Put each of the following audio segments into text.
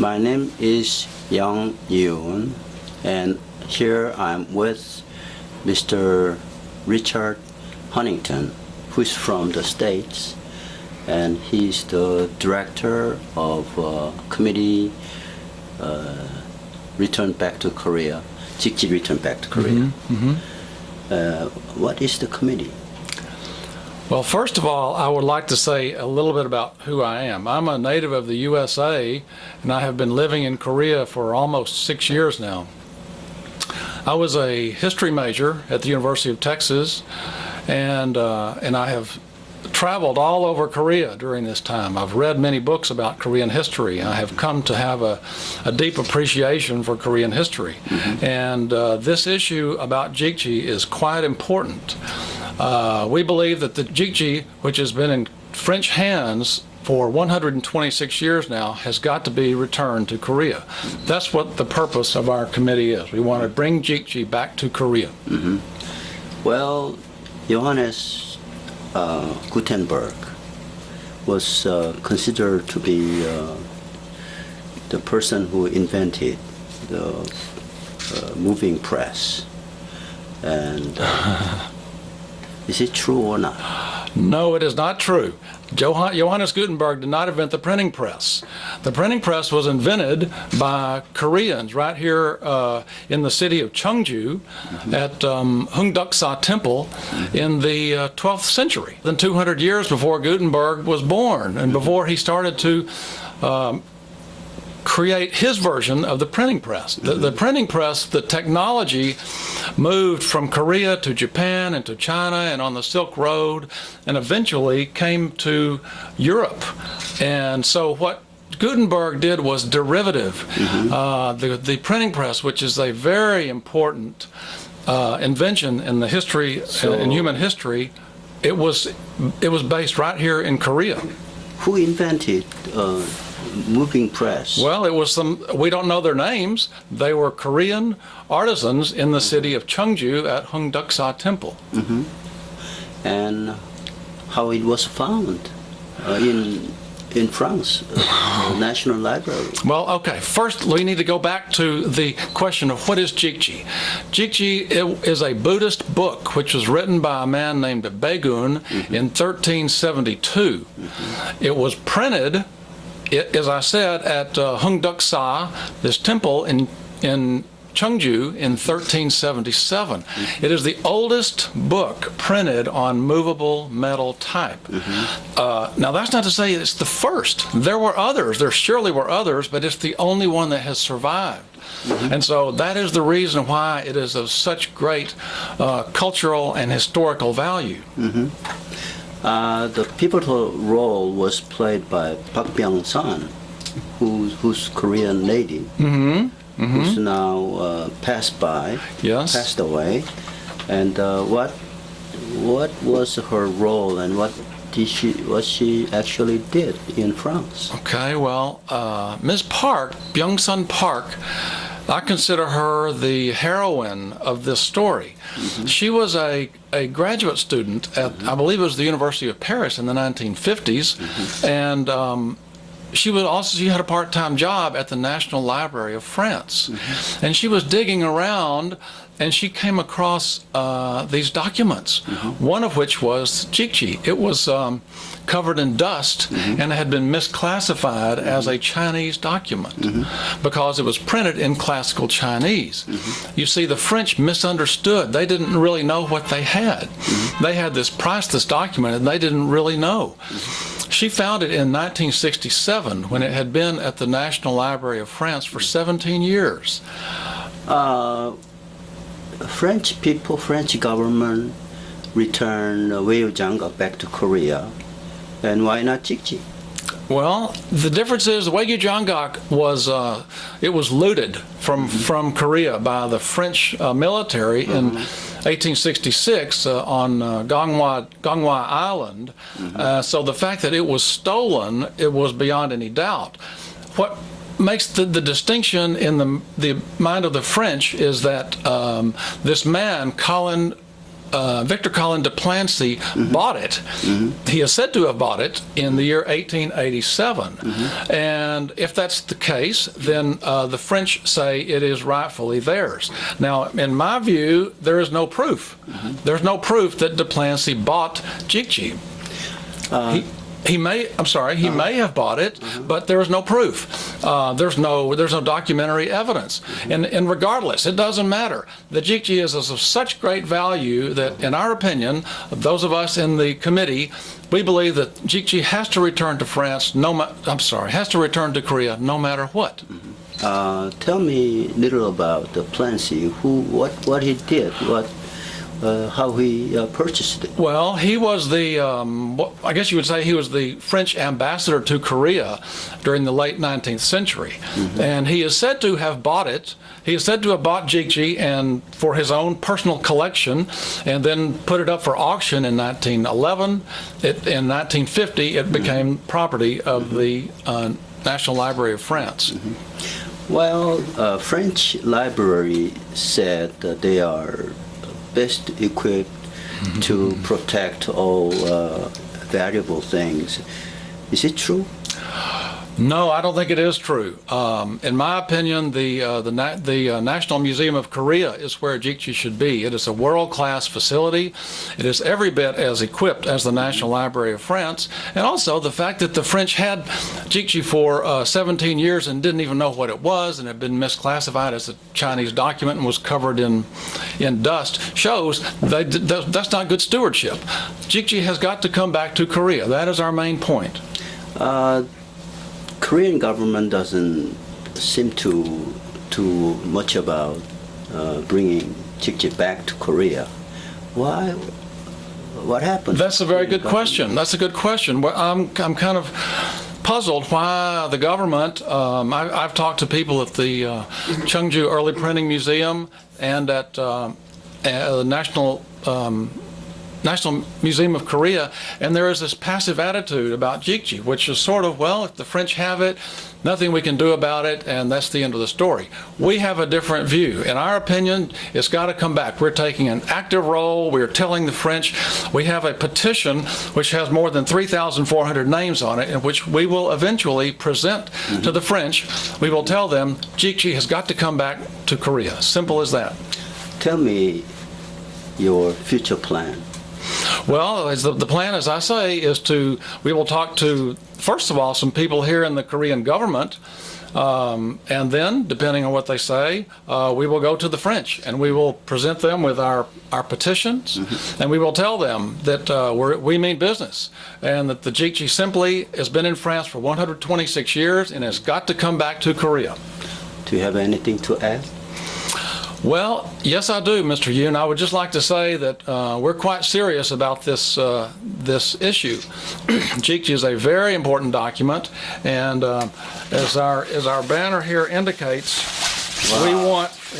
My name is Young Yoon, and here I'm with Mr. Richard Pennington, who is from the States, and he's the director of Committee Return Back to Korea, JIKJI Return Back to Korea. What is the committee? Well, first of all, I would like to say a little bit about who I am. I'm a native of the USA, and I have been living in Korea for almost 6 years now. I was a history major at the University of Texas, and I have traveled all over Korea during this time. I've read many books about Korean history. I have come to have a deep appreciation for Korean history. And this issue about JIKJI is quite important. We believe that the JIKJI, which has been in French hands for 126 years now, has got to be returned to Korea. That's what the purpose of our committee is. We want to bring JIKJI back to Korea. Well, Johannes Gutenberg was considered to be the person who invented the moving press. And is it true or not? No, it is not true. Johannes Gutenberg did not invent the printing press. The printing press was invented by Koreans right here in the city of Cheongju at Heungdeoksa Temple in the 12th century. Then 200 years before Gutenberg was born and before he started to create his version of the printing press. The printing press, the technology moved from Korea to Japan and to China and on the Silk Road and eventually came to Europe. And so what Gutenberg did was derivative. The printing press, which is a very important invention in the history, in human history, it was based right here in Korea. Who invented moving press? Well, it was we don't know their names. They were Korean artisans in the city of Cheongju at Heungdeoksa Temple. And how it was found in France, National Library? Well, okay. First, we need to go back to the question of what is JIKJI. JIKJI is a Buddhist book which was written by a man named Baegun in 1372. It was printed, as I said, at Heungdeoksa, this temple in Cheongju in 1377. It is the oldest book printed on movable metal type. Now that's not to say it's the first. There were others. There surely were others, but it's the only one that has survived. And so that is the reason why it is of such great cultural and historical value. The pivotal role was played by Park Byung-sun, who's Korean native, who's now passed away. And what was her role, and what she actually did in France? Okay, well, Ms. Park, Byung-sun Park, I consider her the heroine of this story. She was a graduate student at, I believe it was the University of Paris in the 1950s, and she had a part-time job at the National Library of France. And she was digging around, and she came across these documents, one of which was JIKJI. It was covered in dust and had been misclassified as a Chinese document because it was printed in classical Chinese. You see, the French misunderstood. They didn't really know what they had. They had this priceless document, and they didn't really know. She found it in 1967 when it had been at the National Library of France for 17 years. French government returned Wei Janggak back to Korea, and why not JIKJI? Well, the difference is the Wei Janggak was looted from Korea by the French military in 1866 on Gangwon Island. So the fact that it was stolen, it was beyond any doubt. What makes the distinction in the mind of the French is that this man, Colin Victor Colin de Plancy bought it. He is said to have bought it in the year 1887. And if that's the case, then the French say it is rightfully theirs. Now, in my view, there is no proof. There's no proof that de Plancy bought JIKJI. He may have bought it, but there is no proof. There's no documentary evidence. And regardless, it doesn't matter. The JIKJI is of such great value that, in our opinion, those of us in the committee, we believe that JIKJI has to return to France. Has to return to Korea, no matter what. Tell me a little about the Plancy. What he did, how he purchased it. Well, he was I guess you would say he was the French ambassador to Korea during the late 19th century. And he is said to have bought it. He is said to have bought JIKJI and for his own personal collection, and then put it up for auction in 1911. In 1950, it became property of the National Library of France. Well, French library said that they are best equipped to protect all valuable things. Is it true? No, I don't think it is true. In my opinion, the National Museum of Korea is where JIKJI should be. It is a world-class facility. It is every bit as equipped as the National Library of France. And also the fact that the French had JIKJI for 17 years and didn't even know what it was and had been misclassified as a Chinese document and was covered in dust shows that's not good stewardship. JIKJI has got to come back to Korea. That is our main point. Korean government doesn't seem to much about bringing JIKJI back to Korea. Why? What happened? That's a very good question. That's a good question. Well, I'm kind of puzzled why the government. I've talked to people at the Cheongju Early Printing Museum and at the National Museum of Korea, and there is this passive attitude about JIKJI, which is sort of, well, if the French have it, nothing we can do about it, and that's the end of the story. We have a different view. In our opinion, it's got to come back. We're taking an active role. We're telling the French. We have a petition which has more than 3,400 names on it, in which we will eventually present to the French. We will tell them JIKJI has got to come back to Korea. Simple as that. Tell me your future plan. Well, the plan, as I say, is we will talk to, first of all, some people here in the Korean government, and then, depending on what they say, we will go to the French, and we will present them with our petitions, and we will tell them that we mean business, and that the JIKJI simply has been in France for 126 years and has got to come back to Korea. Do you have anything to add? Well, yes, I do, Mr. Yoon. I would just like to say that we're quite serious about this issue. JIKJI is a very important document, and as our banner here indicates,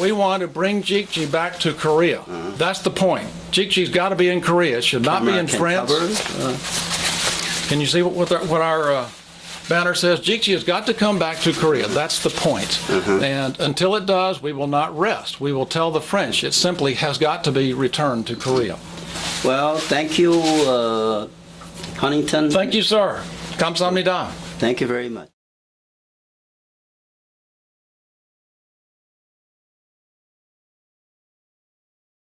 we want to bring JIKJI back to Korea. That's the point. JIKJI's got to be in Korea. It should not be in France. Can you see what our banner says? JIKJI has got to come back to Korea. That's the point. And until it does, we will not rest. We will tell the French it simply has got to be returned to Korea. Well, thank you, Huntington. Thank you, sir. 감사합니다. Thank you very much.